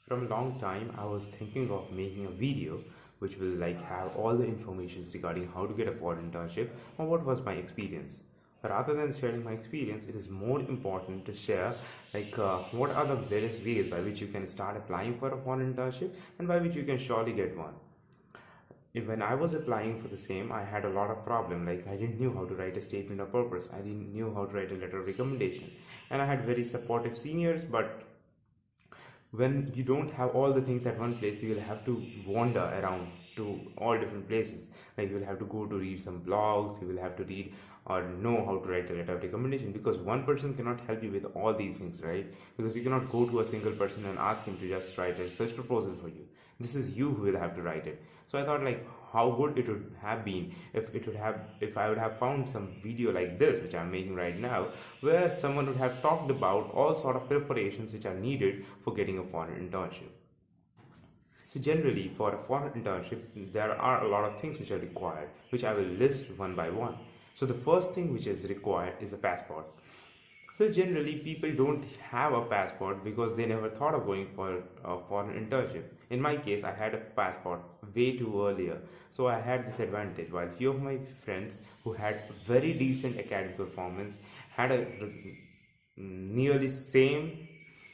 From a long time, I was thinking of making a video which will have all the informations regarding how to get a foreign internship or what was my experience. Rather than sharing my experience, it is more important to share what are the various ways by which you can start applying for a foreign internship and by which you can surely get one. When I was applying for the same, I had a lot of problem. Like I didn't know how to write a statement of purpose. I didn't know how to write a letter of recommendation, and I had very supportive seniors, but when you don't have all the things at one place, you will have to wander around to all different places. Like you will have to go to read some blogs, you will have to read or know how to write a letter of recommendation, because one person cannot help you with all these things, right? Because you cannot go to a single person and ask him to just write a research proposal for you. This is you who will have to write it. So I thought how good it would have been if I would have found some video like this which I'm making right now, where someone would have talked about all sort of preparations which are needed for getting a foreign internship. So generally, for a foreign internship, there are a lot of things which are required, which I will list one by one. So the first thing which is required is a passport. So generally, people don't have a passport because they never thought of going for a foreign internship. In my case, I had a passport way too earlier, so I had this advantage. While few of my friends who had very decent academic performance had a nearly same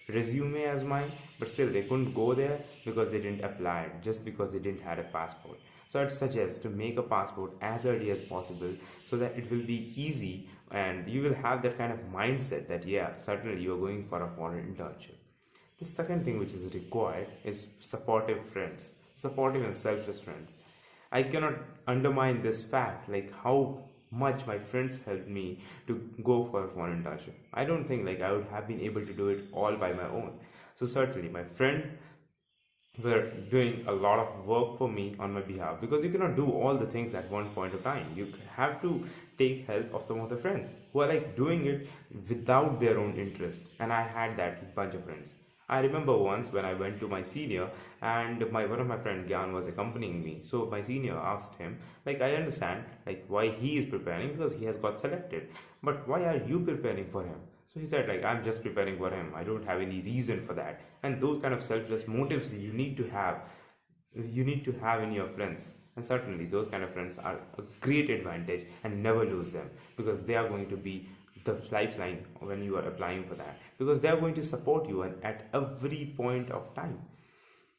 resume as mine, but still they couldn't go there because they didn't apply it, just because they didn't have a passport. So I'd suggest to make a passport as early as possible so that it will be easy and you will have that kind of mindset that yeah, certainly you are going for a foreign internship. The second thing which is required is supportive friends, supportive and selfless friends. I cannot undermine this fact, like how much my friends helped me to go for a foreign internship. I don't think I would have been able to do it all by my own. So certainly my friend were doing a lot of work for me on my behalf, because you cannot do all the things at one point of time. You have to take help of some of the friends who are doing it without their own interest, and I had that bunch of friends. I remember once when I went to my senior, and one of my friend Gyan was accompanying me. So my senior asked him, I understand why he is preparing because he has got selected, but why are you preparing for him? So he said, I'm just preparing for him. I don't have any reason for that. And those kind of selfless motives you need to have. You need to have in your friends. And certainly those kind of friends are a great advantage, and never lose them, because they are going to be the lifeline when you are applying for that, because they are going to support you at every point of time.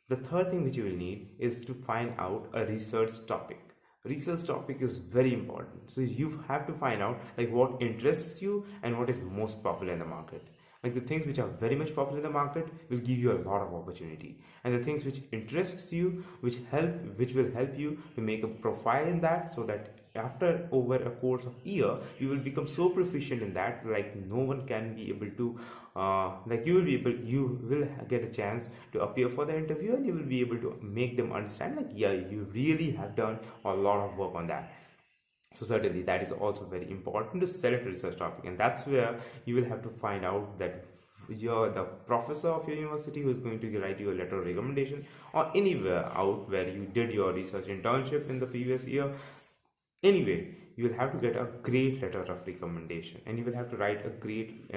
The third thing which you will need is to find out a research topic. Research topic is very important, so you have to find out what interests you and what is most popular in the market. The things which are very much popular in the market will give you a lot of opportunity, and the things which interests you, which will help you to make a profile in that, so that after over a course of year you will become so proficient in that no one can be able to you will get a chance to appear for the interview, and you will be able to make them understand yeah, you really have done a lot of work on that. So certainly that is also very important to select a research topic, and that's where you will have to find out that you're the professor of your university who is going to write you a letter of recommendation, or anywhere out where you did your research internship in the previous year. Anyway, you will have to get a great letter of recommendation, and you will have to write a great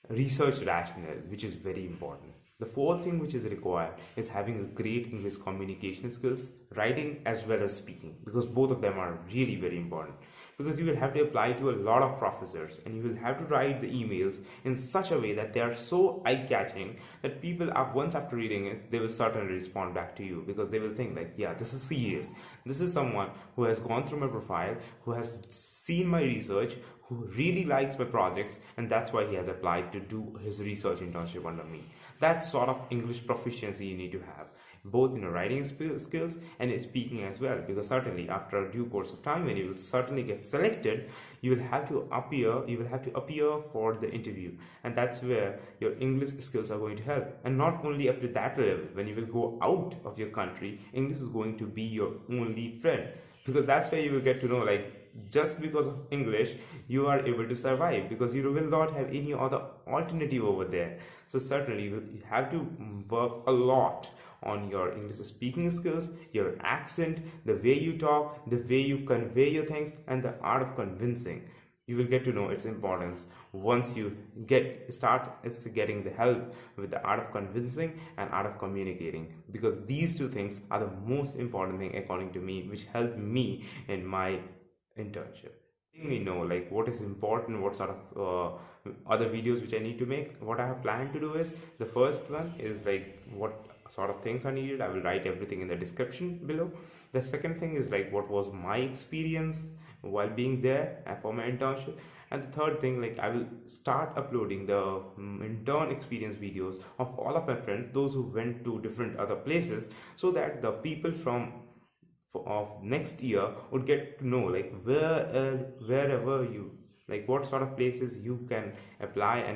research rationale, which is very important. The fourth thing which is required is having a great English communication skills, writing as well as speaking, because both of them are really very important. Because you will have to apply to a lot of professors, and you will have to write the emails in such a way that they are so eye-catching that people once after reading it, they will certainly respond back to you, because they will think yeah, this is serious. This is someone who has gone through my profile, who has seen my research, who really likes my projects, and that's why he has applied to do his research internship under me. That sort of English proficiency you need to have, both in your writing skills and in speaking as well, because certainly after a due course of time, when you will certainly get selected, you will have to appear for the interview, and that's where your English skills are going to help. And not only up to that level, when you will go out of your country, English is going to be your only friend, because that's where you will get to know just because of English you are able to survive, because you will not have any other alternative over there. So certainly you have to work a lot on your English speaking skills, your accent, the way you talk, the way you convey your things, and the art of convincing. you will get to know its importance once you getting the help with the art of convincing and art of communicating, because these two things are the most important thing according to me, which helped me in my internship. Letting me know like what is important, what sort of other videos which I need to make. What I have planned to do is, the first one is like what sort of things are needed. I will write everything in the description below. The second thing is like what was my experience while being there and for my internship. And the third thing, like I will start uploading the intern experience videos of all of my friends, those who went to different other places, so that the people from of next year would get to know like wherever you, like what sort of places you can apply and